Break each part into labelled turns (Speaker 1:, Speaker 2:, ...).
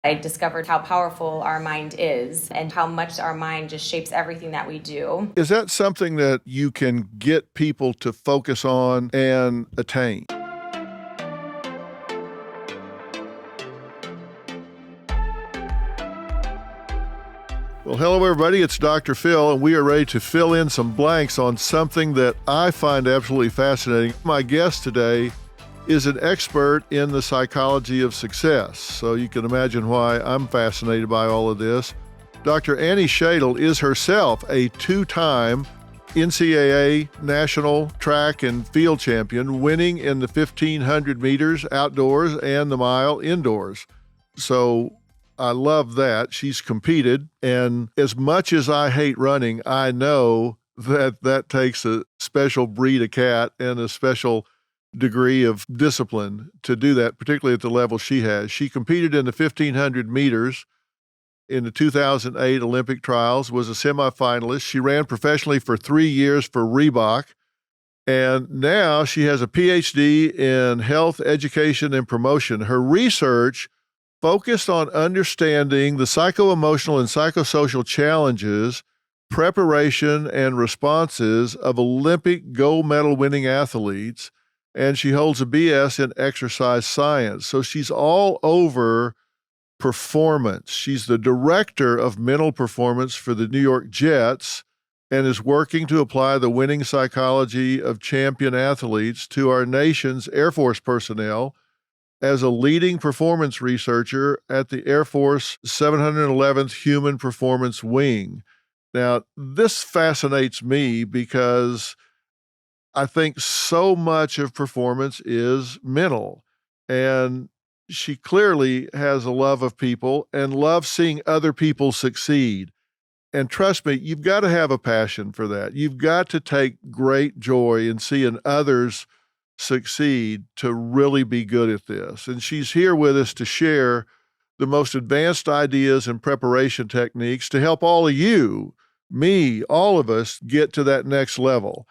Speaker 1: I discovered how powerful our mind is and how much our mind just shapes everything that we do.
Speaker 2: Is that something that you can get people to focus on and attain? Well, hello, everybody. It's Dr. Phil, and we are ready to fill in some blanks on something that I find absolutely fascinating. My guest today is an expert in the psychology of success, so you can imagine why I'm fascinated by all of this. Dr. Annie Shadle is herself a two-time NCAA national track and field champion, winning in the 1,500 meters outdoors and the mile indoors. So I love that. She's competed, and as much as I hate running, I know that takes a special breed of cat and a special degree of discipline to do that, particularly at the level she has. She competed in the 1,500 meters in the 2008 Olympic trials, was a semifinalist. She ran professionally for 3 years for Reebok, and now she has a PhD in health, education, and promotion. Her research focused on understanding the psycho-emotional and psychosocial challenges, preparation, and responses of Olympic gold medal winning athletes, and she holds a BS in exercise science. So she's all over performance. She's the director of mental performance for the New York Jets and is working to apply the winning psychology of champion athletes to our nation's Air Force personnel as a leading performance researcher at the Air Force 711th Human Performance Wing. Now, this fascinates me because I think so much of performance is mental, and she clearly has a love of people and loves seeing other people succeed. And trust me, you've got to have a passion for that. You've got to take great joy in seeing others succeed to really be good at this. And she's here with us to share the most advanced ideas and preparation techniques to help all of you, me, all of us get to that next level.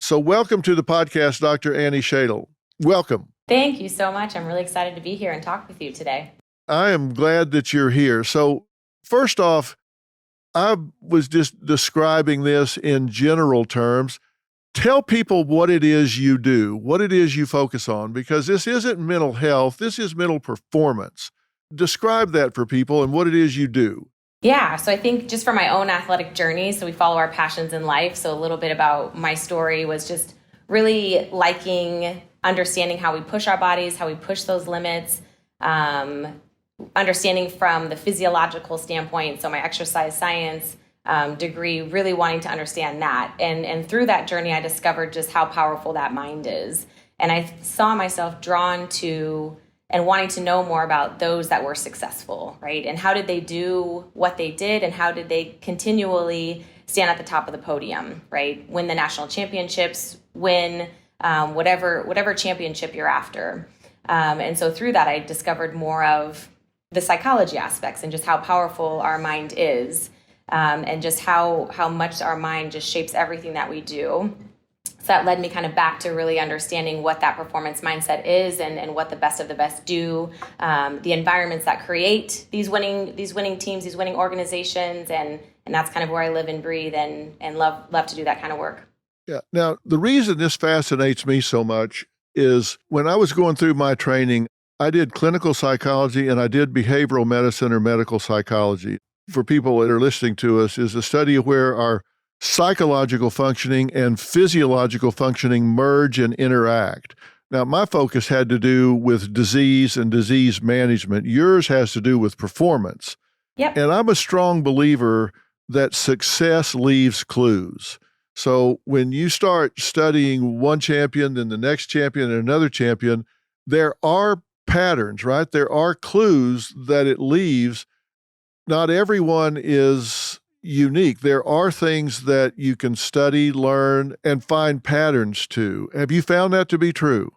Speaker 2: So welcome to the podcast, Dr. Annie Shadle. Welcome.
Speaker 1: Thank you so much. I'm really excited to be here and talk with you today.
Speaker 2: I am glad that you're here. So first off, I was just describing this in general terms. Tell people what it is you do, what it is you focus on, because this isn't mental health, this is mental performance. Describe that for people and what it is you do.
Speaker 1: Yeah, so I think just for my own athletic journey, so we follow our passions in life. So a little bit about my story was just really liking understanding how we push our bodies, how we push those limits, understanding from the physiological standpoint. So my exercise science degree, really wanting to understand that. And through that journey, I discovered just how powerful that mind is. And I saw myself drawn to and wanting to know more about those that were successful, right? And how did they do what they did, and how did they continually stand at the top of the podium, right? Win the national championships, win whatever championship you're after. And so through that, I discovered more of the psychology aspects and just how powerful our mind is, and just how much our mind just shapes everything that we do. So that led me kind of back to really understanding what that performance mindset is and what the best of the best do, the environments that create these winning teams, these winning organizations, and that's kind of where I live and breathe and love to do that kind of work.
Speaker 2: Yeah. Now, the reason this fascinates me so much is when I was going through my training, I did clinical psychology and I did behavioral medicine or medical psychology. For people that are listening to us, is a study of where our psychological functioning and physiological functioning merge and interact. Now, my focus had to do with disease and disease management. Yours has to do with performance.
Speaker 1: Yep.
Speaker 2: And I'm a strong believer that success leaves clues. So when you start studying one champion, then the next champion, and another champion, there are patterns, right? There are clues that it leaves. Not everyone is unique. There are things that you can study, learn, and find patterns to. Have you found that to be true?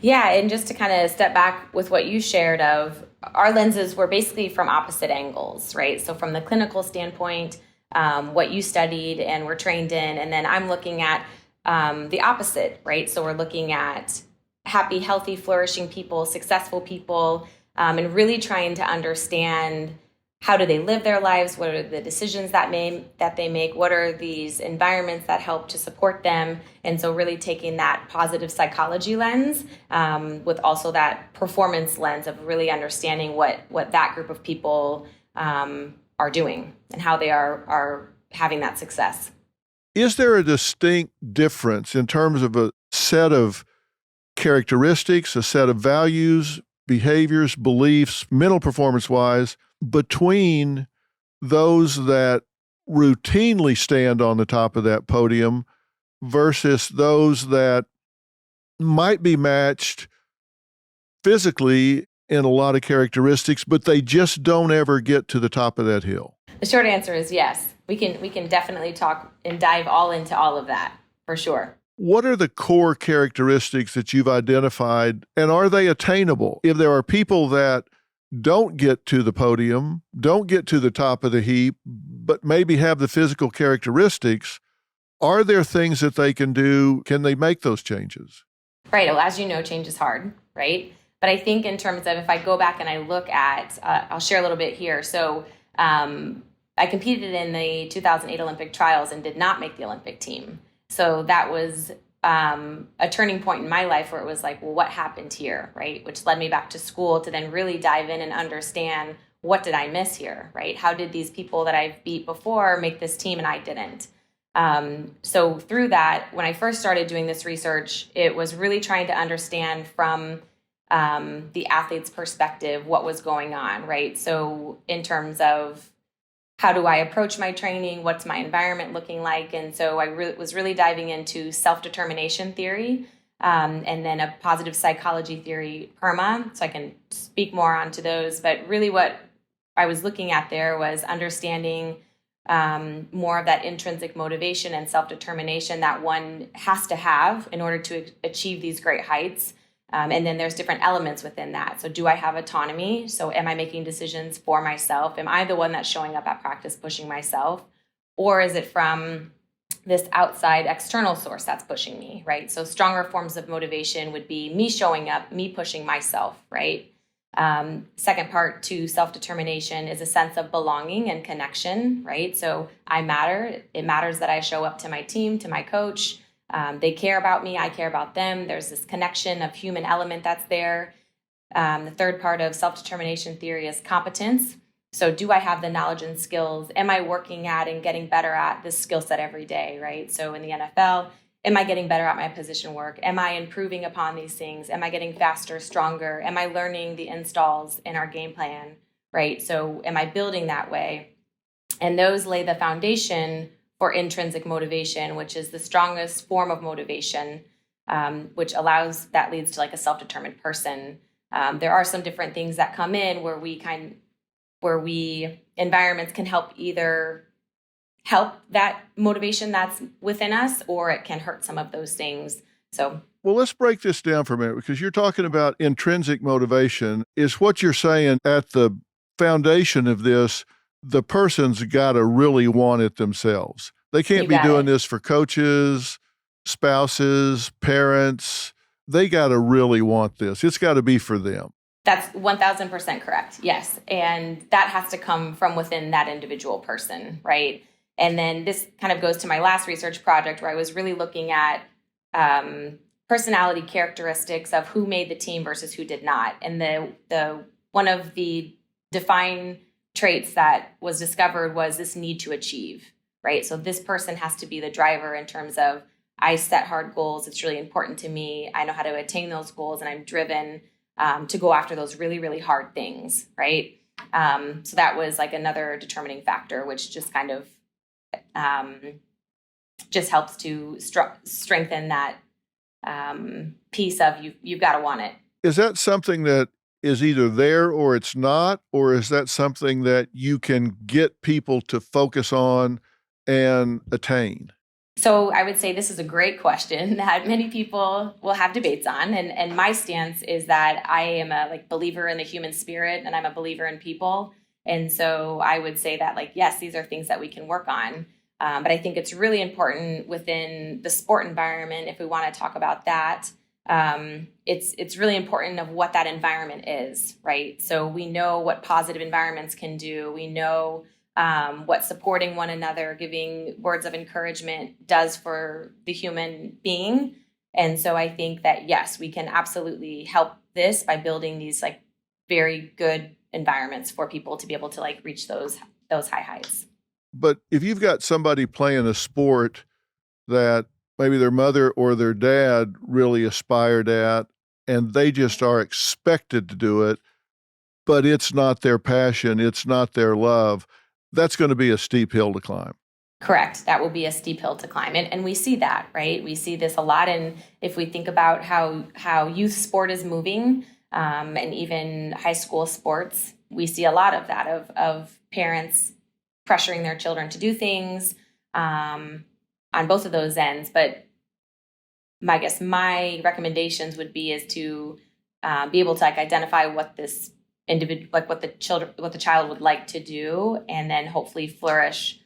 Speaker 1: Yeah, and just to kind of step back with what you shared of, our lenses were basically from opposite angles, right? So from the clinical standpoint, what you studied and were trained in, and then I'm looking at the opposite, right? So we're looking at happy, healthy, flourishing people, successful people, and really trying to understand how do they live their lives, what are the decisions that they make, what are these environments that help to support them. And so really taking that positive psychology lens with also that performance lens of really understanding what that group of people are doing and how they are having that success.
Speaker 2: Is there a distinct difference in terms of a set of characteristics, a set of values, behaviors, beliefs, mental performance-wise, between those that routinely stand on the top of that podium versus those that might be matched physically in a lot of characteristics, but they just don't ever get to the top of that hill?
Speaker 1: The short answer is yes. We can definitely talk and dive all into all of that for sure.
Speaker 2: What are the core characteristics that you've identified, and are they attainable? If there are people that don't get to the podium, don't get to the top of the heap, but maybe have the physical characteristics, are there things that they can do? Can they make those changes?
Speaker 1: Right. Well, as you know, change is hard, right? But I think in terms of if I go back and I look at, I'll share a little bit here. So I competed in the 2008 Olympic trials and did not make the Olympic team. So that was a turning point in my life where it was like, well, what happened here, right? Which led me back to school to then really dive in and understand, what did I miss here, right? How did these people that I've beat before make this team and I didn't? So through that, when I first started doing this research, it was really trying to understand from the athlete's perspective what was going on, right? So in terms of how do I approach my training? What's my environment looking like? And so I was really diving into self-determination theory and then a positive psychology theory, PERMA. So I can speak more onto those. But really what I was looking at there was understanding more of that intrinsic motivation and self-determination that one has to have in order to achieve these great heights. And then there's different elements within that. So do I have autonomy? So am I making decisions for myself? Am I the one that's showing up at practice pushing myself? Or is it from this outside external source that's pushing me, right? So stronger forms of motivation would be me showing up, me pushing myself, right? Second part to self-determination is a sense of belonging and connection, right? So I matter. It matters that I show up to my team, to my coach. They care about me. I care about them. There's this connection of human element that's there. The third part of self-determination theory is competence. So do I have the knowledge and skills? Am I working at and getting better at this skill set every day, right? So in the NFL, am I getting better at my position work? Am I improving upon these things? Am I getting faster, stronger? Am I learning the installs in our game plan, right? So am I building that way? And those lay the foundation for intrinsic motivation, which is the strongest form of motivation, which that leads to like a self-determined person. There are some different things that come in where environments can either help that motivation that's within us, or it can hurt some of those things. So,
Speaker 2: well, let's break this down for a minute, because you're talking about intrinsic motivation. Is what you're saying at the foundation of this, the person's got to really want it themselves. They can't be doing this for coaches, spouses, parents. They got to really want this. It's got to be for them.
Speaker 1: That's 1,000% correct. Yes. And that has to come from within that individual person, right? And then this kind of goes to my last research project where I was really looking at personality characteristics of who made the team versus who did not. And the one of the defined traits that was discovered was this need to achieve, right? So this person has to be the driver in terms of, I set hard goals. It's really important to me. I know how to attain those goals, and I'm driven to go after those really, really hard things, right? So that was like another determining factor, which just kind of just helps to strengthen that piece of you've got to want it.
Speaker 2: Is that something that is either there or it's not, or is that something that you can get people to focus on and attain?
Speaker 1: So I would say this is a great question that many people will have debates on. And my stance is that I am a believer in the human spirit, and I'm a believer in people. And so I would say that yes, these are things that we can work on. But I think it's really important within the sport environment, if we want to talk about that, it's really important of what that environment is, right? So we know what positive environments can do. We know what supporting one another, giving words of encouragement does for the human being. And so I think that, yes, we can absolutely help this by building these like very good environments for people to be able to like reach those high heights.
Speaker 2: But if you've got somebody playing a sport that maybe their mother or their dad really aspired at, and they just are expected to do it, but it's not their passion, it's not their love, that's going to be a steep hill to climb.
Speaker 1: Correct. That will be a steep hill to climb. And we see that, right? We see this a lot. And if we think about how youth sport is moving, and even high school sports, we see a lot of that, of parents pressuring their children to do things on both of those ends. But I guess my recommendations would be is to be able to like identify what this individual, like what the child would like to do, and then hopefully flourish,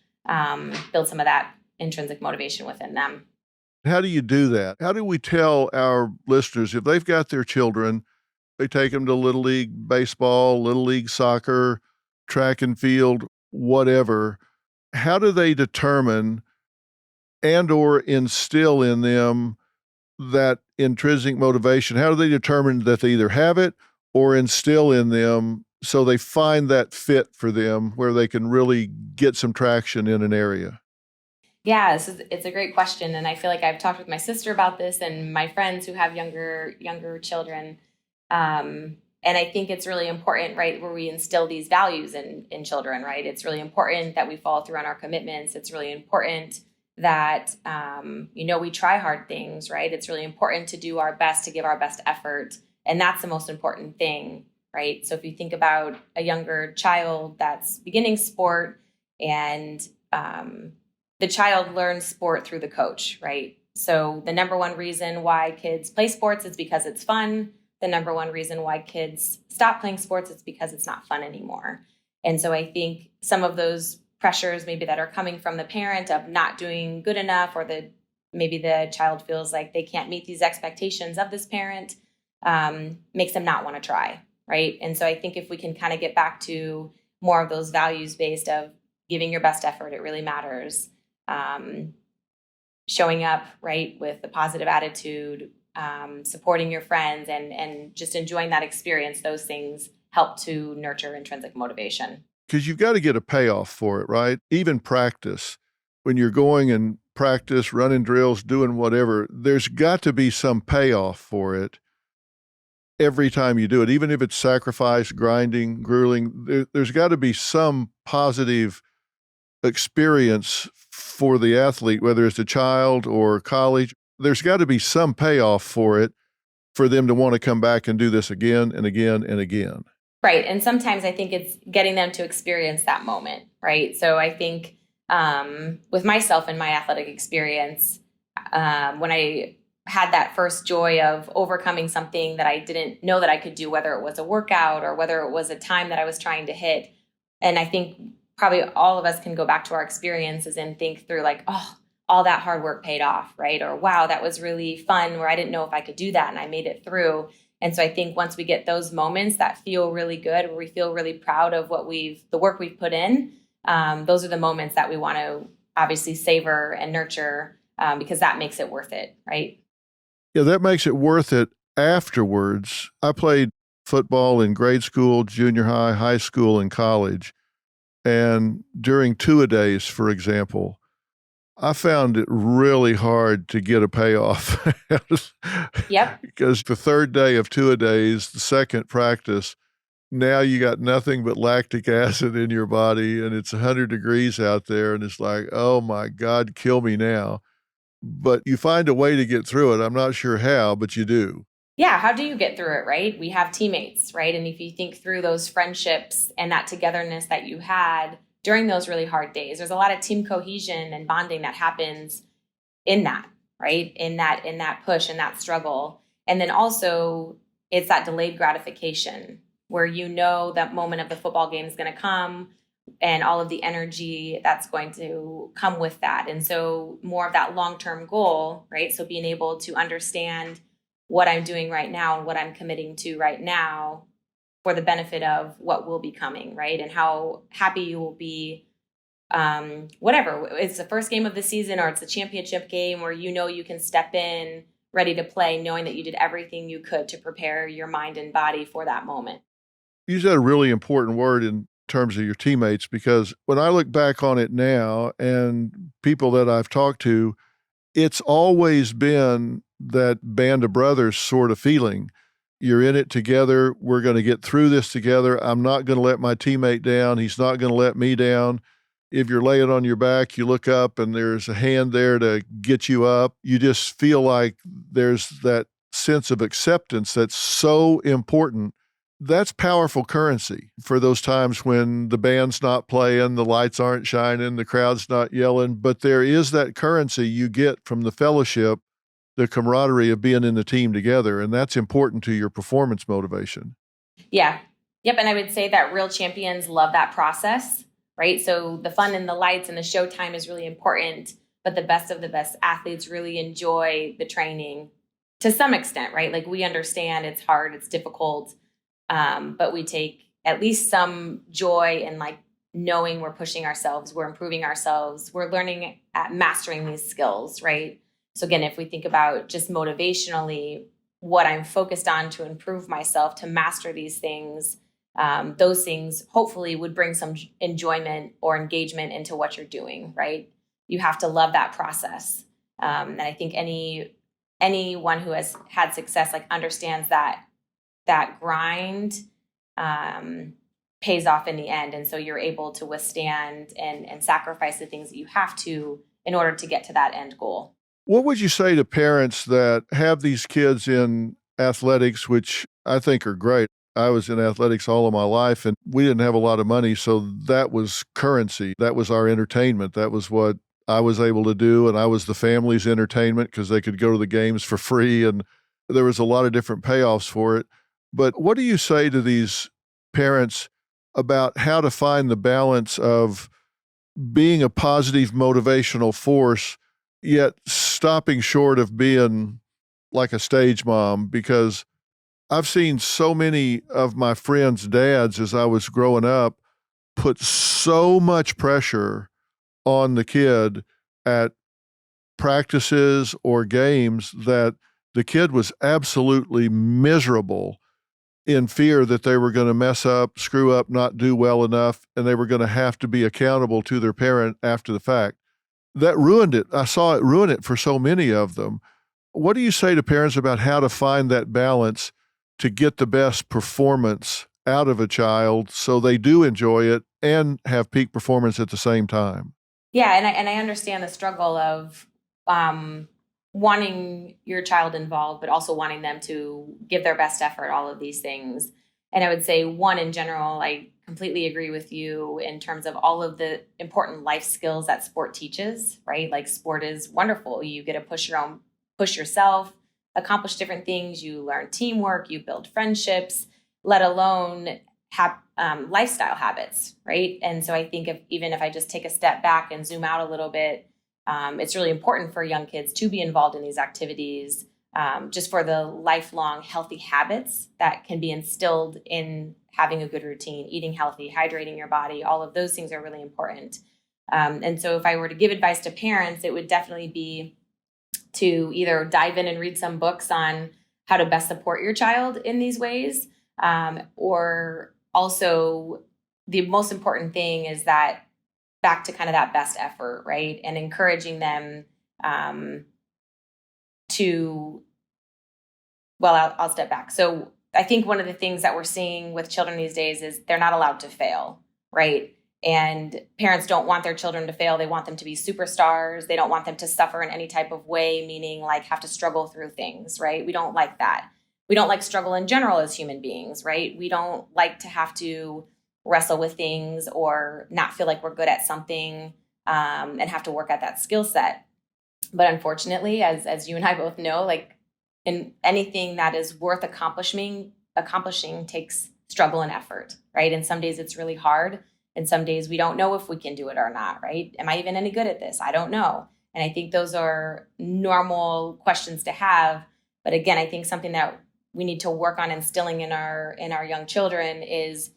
Speaker 1: build some of that intrinsic motivation within them.
Speaker 2: How do you do that? How do we tell our listeners if they've got their children, they take them to Little League baseball, Little League soccer, track and field, whatever, how do they determine and or instill in them that intrinsic motivation? How do they determine that they either have it or instill in them so they find that fit for them where they can really get some traction in an area?
Speaker 1: Yeah, it's a great question, and I feel like I've talked with my sister about this and my friends who have younger children, and I think it's really important, right, where we instill these values in children, right? It's really important that we follow through on our commitments. It's really important that we try hard things, right? It's really important to do our best, to give our best effort, and that's the most important thing, right? So if you think about a younger child that's beginning sport, and the child learns sport through the coach, right? So the number one reason why kids play sports is because it's fun. The number one reason why kids stop playing sports is because it's not fun anymore. And so I think some of those pressures maybe that are coming from the parent of not doing good enough, or maybe the child feels like they can't meet these expectations of this parent, makes them not want to try, right? And so I think if we can kind of get back to more of those values based of giving your best effort, it really matters. Showing up, right, with a positive attitude, supporting your friends, and just enjoying that experience, those things help to nurture intrinsic motivation.
Speaker 2: Because you've got to get a payoff for it, right? Even practice, when you're going and practice, running drills, doing whatever, there's got to be some payoff for it every time you do it, even if it's sacrifice, grinding, grueling. There's got to be some positive experience for the athlete, whether it's a child or college. There's got to be some payoff for it for them to want to come back and do this again and again and again.
Speaker 1: Right. And sometimes I think it's getting them to experience that moment, right? So I think with myself and my athletic experience, when I had that first joy of overcoming something that I didn't know that I could do, whether it was a workout or whether it was a time that I was trying to hit. And I think probably all of us can go back to our experiences and think through like, oh, all that hard work paid off, right? Or wow, that was really fun where I didn't know if I could do that and I made it through. And so I think once we get those moments that feel really good, where we feel really proud of the work we've put in, those are the moments that we want to obviously savor and nurture, because that makes it worth it, right?
Speaker 2: Yeah, that makes it worth it afterwards. I played football in grade school, junior high, high school, and college. And during two-a-days, for example, I found it really hard to get a payoff.
Speaker 1: Yep.
Speaker 2: Because the third day of two-a-days, the second practice, now you got nothing but lactic acid in your body, and it's 100 degrees out there, and it's like, oh my God, kill me now. But you find a way to get through it. I'm not sure how, but you do.
Speaker 1: Yeah, how do you get through it, right? We have teammates, right? And if you think through those friendships and that togetherness that you had during those really hard days, there's a lot of team cohesion and bonding that happens in that, right? In that push and that struggle. And then also it's that delayed gratification where you know that moment of the football game is going to come and all of the energy that's going to come with that. And so more of that long-term goal, right? So being able to understand what I'm doing right now and what I'm committing to right now for the benefit of what will be coming, right? And how happy you will be, whatever. It's the first game of the season or it's a championship game where you can step in ready to play, knowing that you did everything you could to prepare your mind and body for that moment.
Speaker 2: You said a really important word in terms of your teammates, because when I look back on it now and people that I've talked to, it's always been that band of brothers sort of feeling. You're in it together. We're going to get through this together. I'm not going to let my teammate down. He's not going to let me down. If you're laying on your back, you look up and there's a hand there to get you up. You just feel like there's that sense of acceptance that's so important. That's powerful currency for those times when the band's not playing, the lights aren't shining, the crowd's not yelling, but there is that currency you get from the fellowship, the camaraderie of being in the team together, and that's important to your performance motivation.
Speaker 1: Yeah. Yep. And I would say that real champions love that process, right? So the fun and the lights and the showtime is really important, but the best of the best athletes really enjoy the training to some extent, right? Like we understand it's hard, it's difficult. But we take at least some joy in like knowing we're pushing ourselves, we're improving ourselves, we're learning at mastering these skills, right? So again, if we think about just motivationally, what I'm focused on to improve myself, to master these things, those things hopefully would bring some enjoyment or engagement into what you're doing, right? You have to love that process. And I think anyone who has had success like understands that grind pays off in the end. And so you're able to withstand and sacrifice the things that you have to in order to get to that end goal.
Speaker 2: What would you say to parents that have these kids in athletics, which I think are great? I was in athletics all of my life and we didn't have a lot of money. So that was currency. That was our entertainment. That was what I was able to do. And I was the family's entertainment because they could go to the games for free. And there was a lot of different payoffs for it. But what do you say to these parents about how to find the balance of being a positive motivational force, yet stopping short of being like a stage mom? Because I've seen so many of my friends' dads as I was growing up put so much pressure on the kid at practices or games that the kid was absolutely miserable in fear that they were going to mess up, screw up, not do well enough, and they were going to have to be accountable to their parent after the fact. That ruined it. I saw it ruin it for so many of them. What do you say to parents about how to find that balance to get the best performance out of a child so they do enjoy it and have peak performance at the same time?
Speaker 1: Yeah, and I understand the struggle of wanting your child involved, but also wanting them to give their best effort, all of these things. And I would say, one, in general, I completely agree with you in terms of all of the important life skills that sport teaches, right? Like sport is wonderful. You get to push yourself, accomplish different things. You learn teamwork, you build friendships, let alone have lifestyle habits, right? And so I think even if I just take a step back and zoom out a little bit, it's really important for young kids to be involved in these activities, just for the lifelong healthy habits that can be instilled in having a good routine, eating healthy, hydrating your body. All of those things are really important. And so if I were to give advice to parents, it would definitely be to either dive in and read some books on how to best support your child in these ways, or also the most important thing is that back to kind of that best effort, right? And encouraging them I'll step back. So I think one of the things that we're seeing with children these days is they're not allowed to fail, right? And parents don't want their children to fail. They want them to be superstars. They don't want them to suffer in any type of way, meaning like have to struggle through things, right? We don't like that. We don't like struggle in general as human beings, right? We don't like to have to wrestle with things or not feel like we're good at something and have to work at that skill set. But unfortunately, as you and I both know, like in anything that is worth accomplishing takes struggle and effort, right? And some days it's really hard. And some days we don't know if we can do it or not, right? Am I even any good at this? I don't know. And I think those are normal questions to have. But again, I think something that we need to work on instilling in our young children is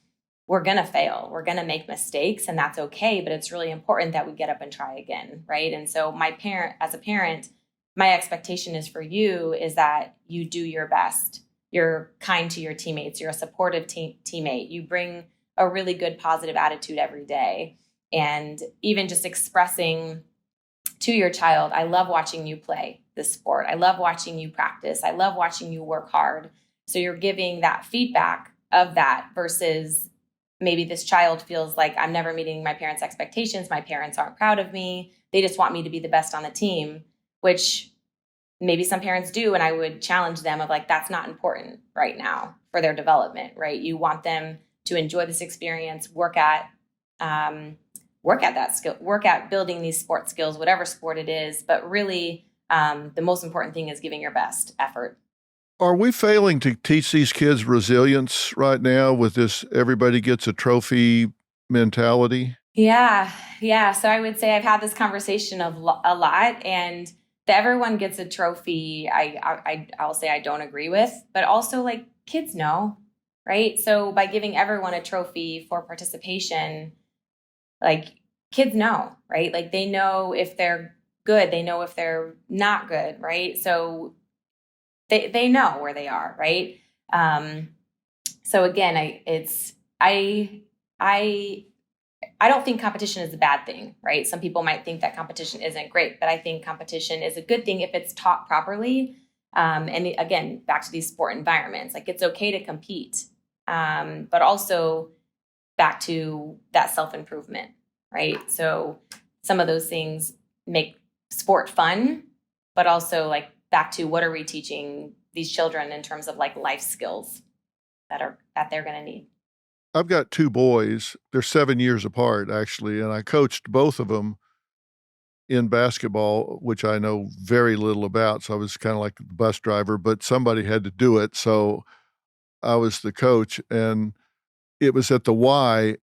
Speaker 1: we're going to fail. We're going to make mistakes, and that's okay. But it's really important that we get up and try again, right? And so as a parent, my expectation is for you is that you do your best. You're kind to your teammates. You're a supportive teammate. You bring a really good positive attitude every day. And even just expressing to your child, I love watching you play this sport. I love watching you practice. I love watching you work hard. So you're giving that feedback of that versus maybe this child feels like I'm never meeting my parents' expectations. My parents aren't proud of me. They just want me to be the best on the team, which maybe some parents do. And I would challenge them of like, that's not important right now for their development, right? You want them to enjoy this experience, work at that skill, work at building these sports skills, whatever sport it is. But really, the most important thing is giving your best effort.
Speaker 2: Are we failing to teach these kids resilience right now with this everybody gets a trophy mentality?
Speaker 1: Yeah. So I would say I've had this conversation a lot, and the everyone gets a trophy, I'll say I don't agree with, but also like kids know, right? So by giving everyone a trophy for participation, like kids know, right? Like they know if they're good, they know if they're not good, right? So they know where they are, right? So again, I don't think competition is a bad thing, right? Some people might think that competition isn't great, but I think competition is a good thing if it's taught properly. And again, back to these sport environments, like it's okay to compete, but also back to that self-improvement, right? So some of those things make sport fun, but also like back to what are we teaching these children in terms of like life skills that they're going to need.
Speaker 2: I've got two boys. They're 7 years apart, actually, and I coached both of them in basketball, which I know very little about. So I was kind of like the bus driver, but somebody had to do it. So I was the coach, and it was at the Y.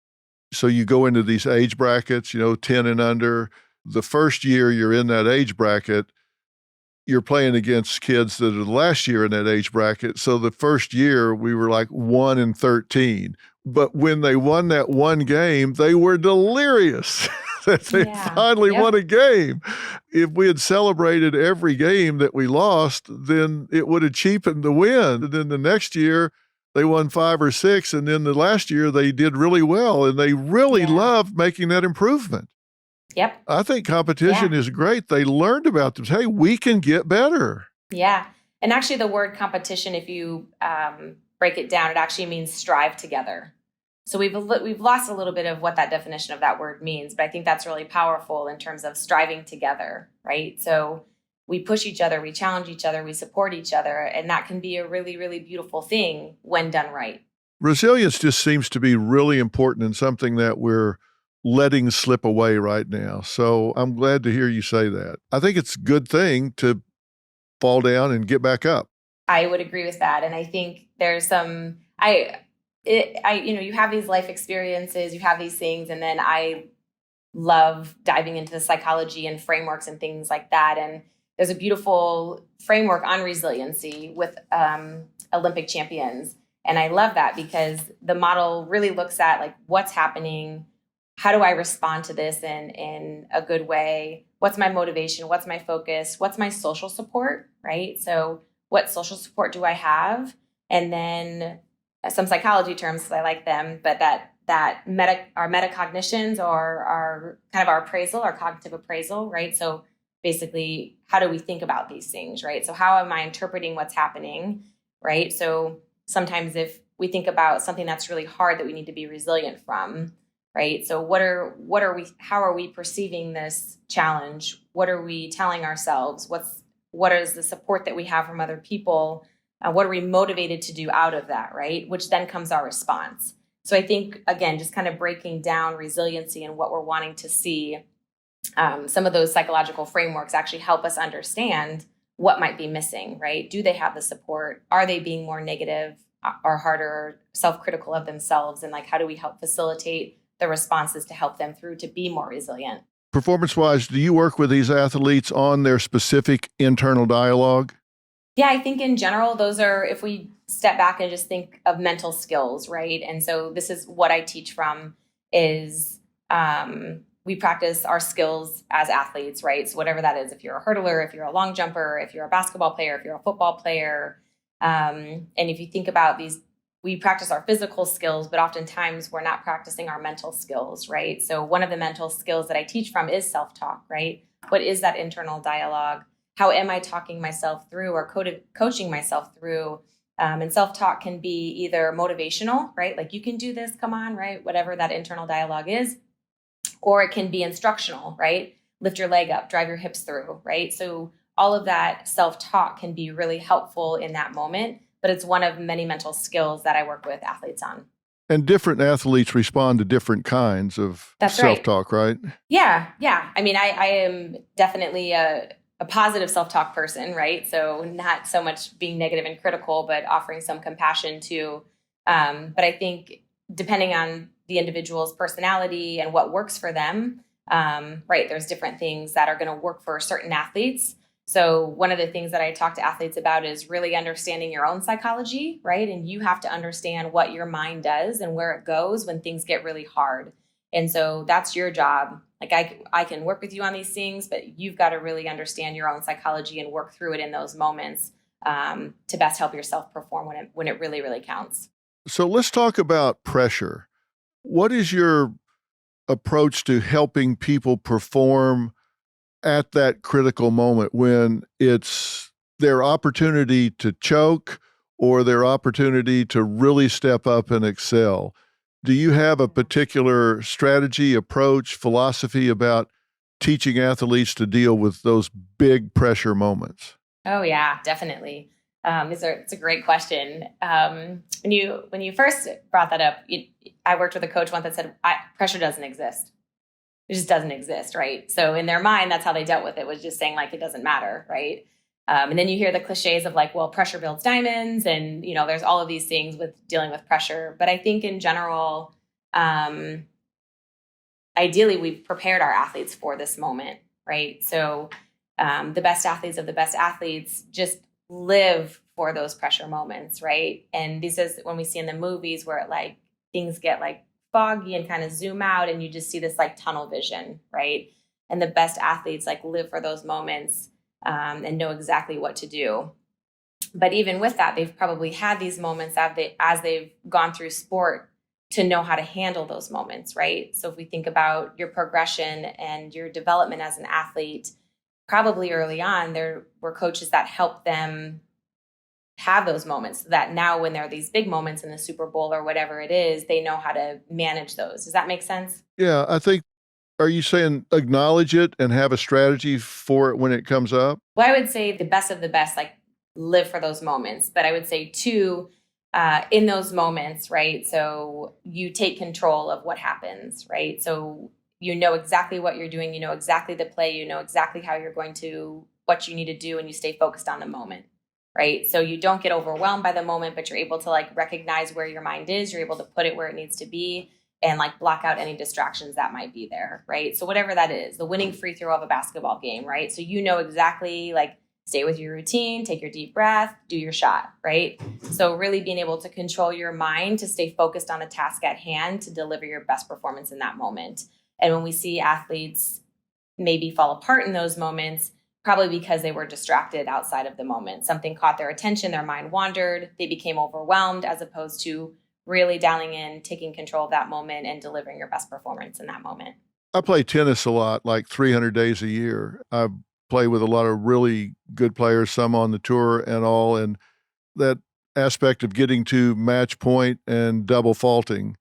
Speaker 2: So you go into these age brackets, 10 and under. The first year you're in that age bracket, you're playing against kids that are the last year in that age bracket. So the first year we were like 1-13. But when they won that one game, they were delirious that they finally won a game. If we had celebrated every game that we lost, then it would have cheapened the win. And then the next year, they won 5 or 6. And then the last year, they did really well. And they really loved making that improvement.
Speaker 1: Yep.
Speaker 2: I think competition is great. They learned about this. Hey, we can get better.
Speaker 1: Yeah. And actually the word competition, if you break it down, it actually means strive together. So we've lost a little bit of what that definition of that word means, but I think that's really powerful in terms of striving together, right? So we push each other, we challenge each other, we support each other, and that can be a really, really beautiful thing when done right.
Speaker 2: Resilience just seems to be really important and something that we're letting slip away right now. So I'm glad to hear you say that. I think it's a good thing to fall down and get back up.
Speaker 1: I would agree with that. And I think there's some, you have these life experiences, you have these things, and then I love diving into the psychology and frameworks and things like that. And there's a beautiful framework on resiliency with Olympic champions. And I love that because the model really looks at like what's happening. How do I respond to this in a good way? What's my motivation? What's my focus? What's my social support, right? So what social support do I have? And then some psychology terms, I like them, but our metacognitions or our kind of our appraisal, our cognitive appraisal, right? So basically, how do we think about these things, right? So how am I interpreting what's happening, right? So sometimes if we think about something that's really hard that we need to be resilient from, right? So how are we perceiving this challenge? What are we telling ourselves? What is the support that we have from other people? What are we motivated to do out of that, right? Which then comes our response. So I think, again, just kind of breaking down resiliency and what we're wanting to see, some of those psychological frameworks actually help us understand what might be missing, right? Do they have the support? Are they being more negative or harder, self-critical of themselves? And like, how do we help facilitate the responses to help them through to be more resilient?
Speaker 2: Performance-wise, do you work with these athletes on their specific internal dialogue?
Speaker 1: Yeah, I think in general, those are, if we step back and just think of mental skills, right? And so this is what I teach from is we practice our skills as athletes, right? So whatever that is, if you're a hurdler, if you're a long jumper, if you're a basketball player, if you're a football player, and if you think about these, we practice our physical skills, but oftentimes we're not practicing our mental skills, right? So one of the mental skills that I teach from is self-talk, right? What is that internal dialogue? How am I talking myself through or coaching myself through? And self-talk can be either motivational, right? Like you can do this, come on, right? Whatever that internal dialogue is. Or it can be instructional, right? Lift your leg up, drive your hips through, right? So all of that self-talk can be really helpful in that moment, but it's one of many mental skills that I work with athletes on.
Speaker 2: And different athletes respond to different kinds of self-talk, right?
Speaker 1: Yeah. I mean, I am definitely a positive self-talk person, right? So not so much being negative and critical, but offering some compassion too. But I think depending on the individual's personality and what works for them, right, there's different things that are going to work for certain athletes. So one of the things that I talk to athletes about is really understanding your own psychology, right? And you have to understand what your mind does and where it goes when things get really hard. And so that's your job. Like I can work with you on these things, but you've got to really understand your own psychology and work through it in those moments to best help yourself perform when it really, really counts.
Speaker 2: So let's talk about pressure. What is your approach to helping people perform at that critical moment when it's their opportunity to choke or their opportunity to really step up and excel? Do you have a particular strategy, approach, philosophy about teaching athletes to deal with those big pressure moments?
Speaker 1: Oh yeah, definitely. It's a great question. When you first brought that up, I worked with a coach once that said, pressure doesn't exist. It just doesn't exist, right? So in their mind, that's how they dealt with it, was just saying like, it doesn't matter, right? And then you hear the cliches of like, well, pressure builds diamonds. And, there's all of these things with dealing with pressure. But I think in general, ideally, we've prepared our athletes for this moment, right? So the best athletes of the best athletes just live for those pressure moments, right? And this is when we see in the movies where like things get like foggy and kind of zoom out and you just see this like tunnel vision, right? And the best athletes like live for those moments and know exactly what to do. But even with that, they've probably had these moments as they've gone through sport to know how to handle those moments, right? So if we think about your progression and your development as an athlete, probably early on, there were coaches that helped them have those moments so that now when there are these big moments in the Super Bowl or whatever it is, they know how to manage those. Does that make sense?
Speaker 2: Yeah, I think, are you saying acknowledge it and have a strategy for it when it comes up?
Speaker 1: Well, I would say the best of the best, like live for those moments. But I would say too, in those moments, right? So you take control of what happens, right? So you know exactly what you're doing, you know exactly the play, you know exactly how you're going to, what you need to do, and you stay focused on the moment, right? So you don't get overwhelmed by the moment, but you're able to like recognize where your mind is, you're able to put it where it needs to be and like block out any distractions that might be there, right? So whatever that is, the winning free throw of a basketball game, right? So you know exactly like stay with your routine, take your deep breath, do your shot, right? So really being able to control your mind to stay focused on the task at hand to deliver your best performance in that moment. And when we see athletes maybe fall apart in those moments, probably because they were distracted outside of the moment. Something caught their attention, their mind wandered, they became overwhelmed as opposed to really dialing in, taking control of that moment and delivering your best performance in that moment.
Speaker 2: I play tennis a lot, like 300 days a year. I play with a lot of really good players, some on the tour and all, and that aspect of getting to match point and double faulting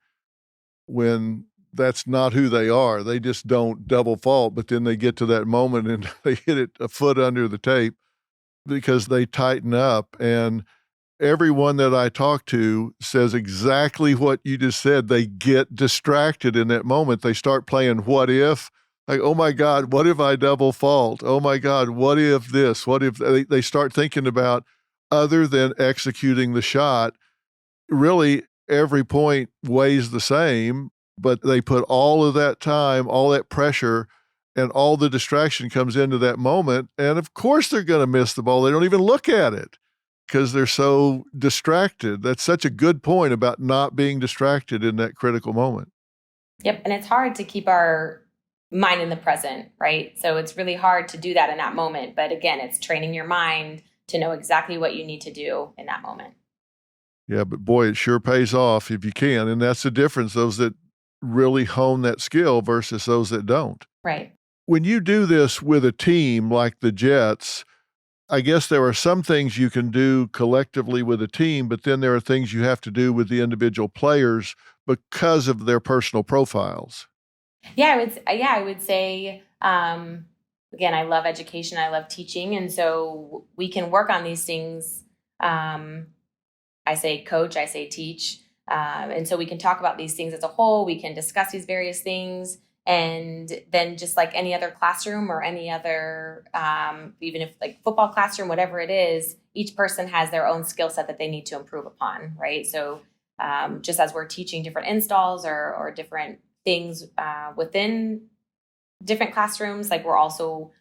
Speaker 2: when that's not who they are. They just don't double fault, but then they get to that moment and they hit it a foot under the tape because they tighten up. And everyone that I talk to says exactly what you just said. They get distracted in that moment. They start playing what if, like, oh my God, what if I double fault? Oh my God, what if this? What if they start thinking about other than executing the shot? Really, every point weighs the same, but they put all of that time, all that pressure, and all the distraction comes into that moment. And of course, they're going to miss the ball. They don't even look at it. because they're so distracted. That's such a good point about not being distracted in that critical moment.
Speaker 1: Yep. And it's hard to keep our mind in the present, right? So it's really hard to do that in that moment. But again, it's training your mind to know exactly what you need to do in that moment.
Speaker 2: Yeah, but boy, it sure pays off if you can. And that's the difference, those that really hone that skill versus those that don't.
Speaker 1: Right.
Speaker 2: When you do this with a team like the Jets, I guess there are some things you can do collectively with a team, but then there are things you have to do with the individual players because of their personal profiles.
Speaker 1: Yeah, I would say, again, I love education. I love teaching. And so we can work on these things. I say coach, I say teach. And so we can talk about these things as a whole. We can discuss these various things. And then just like any other classroom or any other, even if like football classroom, whatever it is, each person has their own skill set that they need to improve upon, right? So just as we're teaching different installs or different things within different classrooms, like we're also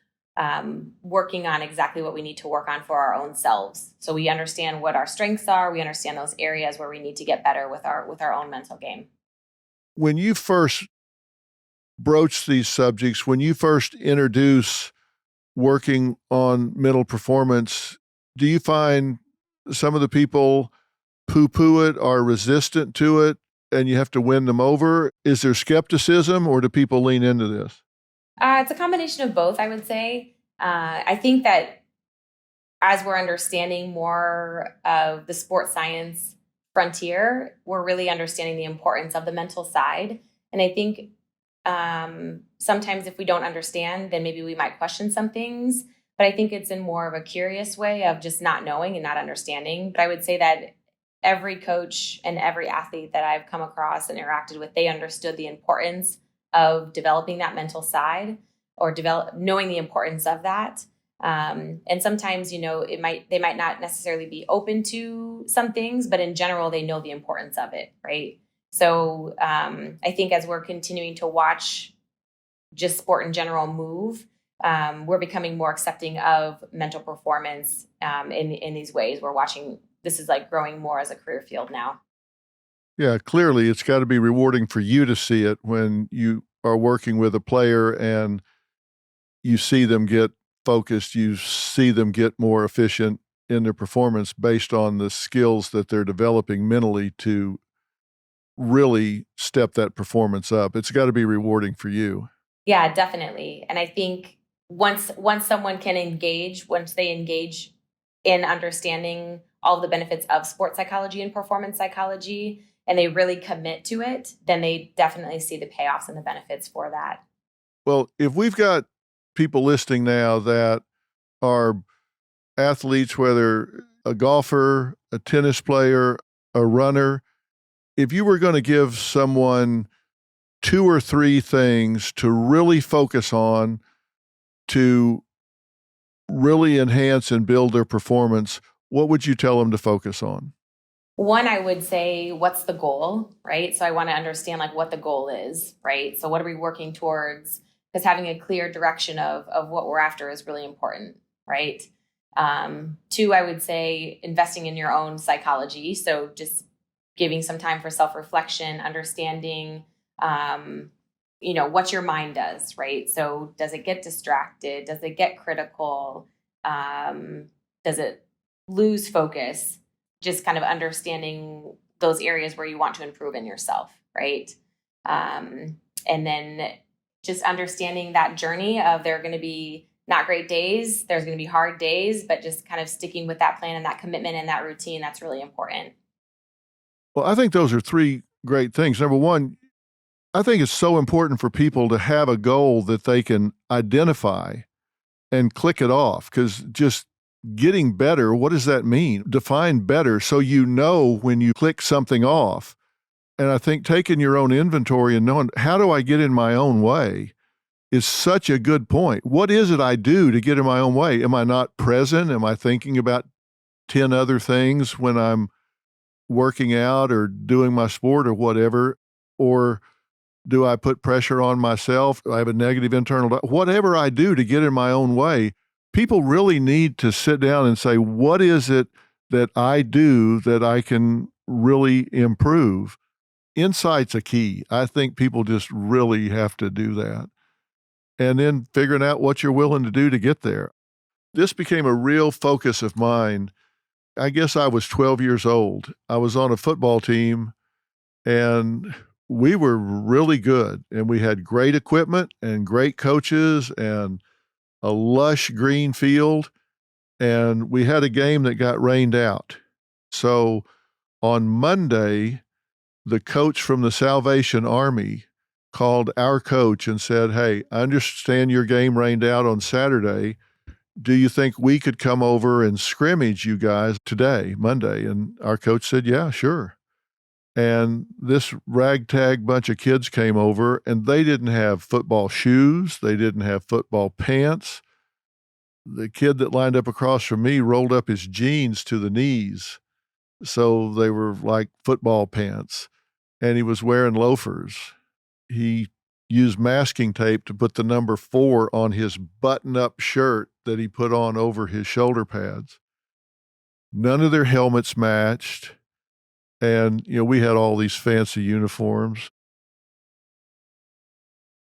Speaker 1: working on exactly what we need to work on for our own selves. So we understand what our strengths are. We understand those areas where we need to get better with our own mental game.
Speaker 2: When you first broach these subjects, when you first introduce working on mental performance, do you find some of the people poo-poo it, are resistant to it, and you have to win them over? Is there skepticism, or do people lean into this?
Speaker 1: It's a combination of both, I would say. I think that as we're understanding more of the sports science frontier, we're really understanding the importance of the mental side. And I think sometimes if we don't understand, then maybe we might question some things. But I think it's in more of a curious way of just not knowing and not understanding. But I would say that every coach and every athlete that I've come across and interacted with, they understood the importance of developing that mental side or knowing the importance of that. And sometimes, they might not necessarily be open to some things, but in general, they know the importance of it, right? So I think as we're continuing to watch just sport in general move, we're becoming more accepting of mental performance in these ways. We're watching, this is like growing more as a career field now.
Speaker 2: Yeah, clearly it's got to be rewarding for you to see it when you are working with a player and you see them get focused, you see them get more efficient in their performance based on the skills that they're developing mentally to really step that performance up. It's got to be rewarding for you.
Speaker 1: Yeah, definitely. And I think once someone can engage, once they engage in understanding all the benefits of sports psychology and performance psychology, and they really commit to it, then they definitely see the payoffs and the benefits for that.
Speaker 2: Well, if we've got people listening now that are athletes, whether a golfer, a tennis player, a runner, if you were going to give someone 2 or 3 things to really focus on to really enhance and build their performance, what would you tell them to focus on?
Speaker 1: One, I would say, what's the goal, right? So I want to understand like what the goal is, right? So what are we working towards? Because having a clear direction of what we're after is really important, right? 2, I would say investing in your own psychology. So just giving some time for self-reflection, understanding, what your mind does, right? So does it get distracted? Does it get critical? Does it lose focus? Just kind of understanding those areas where you want to improve in yourself, right? And then just understanding that journey of there are going to be not great days, there's going to be hard days, but just kind of sticking with that plan and that commitment and that routine, that's really important.
Speaker 2: Well, I think those are 3 great things. Number 1, I think it's so important for people to have a goal that they can identify and click it off, because just getting better, what does that mean? Define better so you know when you click something off. And I think taking your own inventory and knowing, how do I get in my own way, is such a good point. What is it I do to get in my own way? Am I not present? Am I thinking about 10 other things when I'm working out or doing my sport or whatever? Or do I put pressure on myself? Do I have a negative internal? Whatever I do to get in my own way, people really need to sit down and say, what is it that I do that I can really improve? Insight's a key. I think people just really have to do that. And then figuring out what you're willing to do to get there. This became a real focus of mine. I guess I was 12 years old. I was on a football team, and we were really good, and we had great equipment and great coaches and a lush green field, and we had a game that got rained out. So on Monday, the coach from the Salvation Army called our coach and said, "Hey, I understand your game rained out on Saturday. Do you think we could come over and scrimmage you guys today, Monday?" And our coach said, "Yeah, sure." And this ragtag bunch of kids came over, and they didn't have football shoes. They didn't have football pants. The kid that lined up across from me rolled up his jeans to the knees, so they were like football pants, and he was wearing loafers. He used masking tape to put the number 4 on his button-up shirt that he put on over his shoulder pads. None of their helmets matched, and, we had all these fancy uniforms.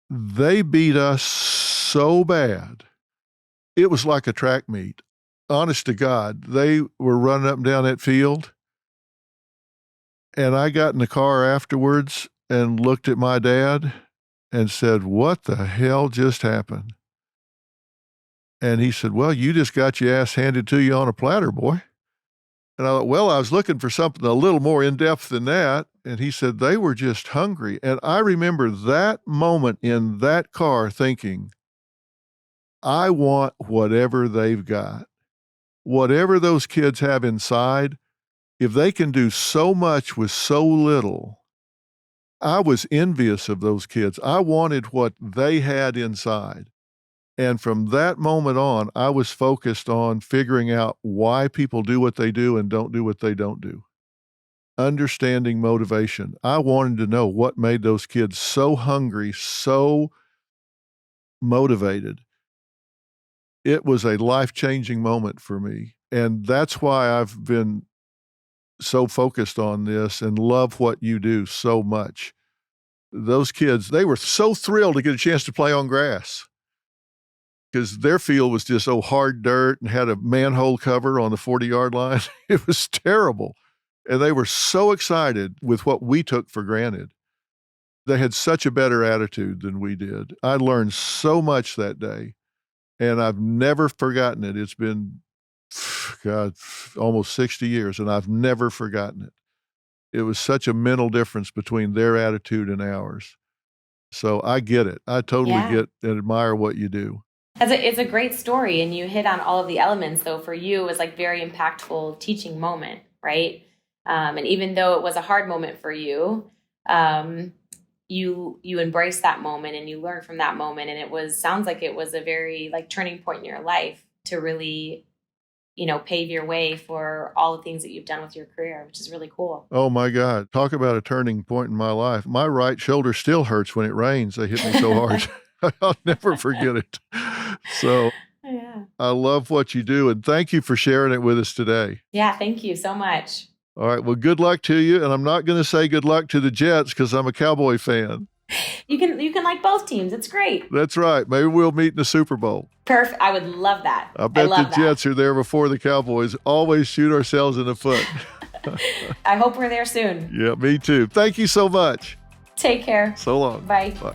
Speaker 2: They beat us so bad, it was like a track meet. Honest to God, they were running up and down that field, and I got in the car afterwards and looked at my dad and said, "What the hell just happened?" And he said, "Well, you just got your ass handed to you on a platter, boy." And I thought, well, I was looking for something a little more in-depth than that. And he said, they were just hungry. And I remember that moment in that car thinking, I want whatever they've got. Whatever those kids have inside, if they can do so much with so little. I was envious of those kids. I wanted what they had inside. And from that moment on, I was focused on figuring out why people do what they do and don't do what they don't do. Understanding motivation. I wanted to know what made those kids so hungry, so motivated. It was a life-changing moment for me. And that's why I've been so focused on this and love what you do so much. Those kids, they were so thrilled to get a chance to play on grass, because their field was just hard dirt and had a manhole cover on the 40-yard line. It was terrible. And they were so excited with what we took for granted. They had such a better attitude than we did. I learned so much that day, and I've never forgotten it. It's been, God, almost 60 years, and I've never forgotten it. It was such a mental difference between their attitude and ours. So I get it. I totally get and admire what you do.
Speaker 1: It's a great story, and you hit on all of the elements. Though for you, it was like very impactful teaching moment, right? And even though it was a hard moment for you, you embraced that moment and you learned from that moment, and sounds like it was a very turning point in your life to really, pave your way for all the things that you've done with your career, which is really cool.
Speaker 2: Oh my God, talk about a turning point in my life. My right shoulder still hurts when it rains. They hit me so hard. I'll never forget it. So I love what you do, and thank you for sharing it with us today.
Speaker 1: Yeah, thank you so much.
Speaker 2: All right, well, good luck to you, and I'm not going to say good luck to the Jets because I'm a Cowboy fan.
Speaker 1: You can like both teams. It's great.
Speaker 2: That's right. Maybe we'll meet in the Super Bowl.
Speaker 1: Perfect. I would love that.
Speaker 2: I bet the Jets are there before the Cowboys. Always shoot ourselves in the foot.
Speaker 1: I hope we're there soon.
Speaker 2: Yeah, me too. Thank you so much.
Speaker 1: Take care.
Speaker 2: So long.
Speaker 1: Bye.
Speaker 2: Bye.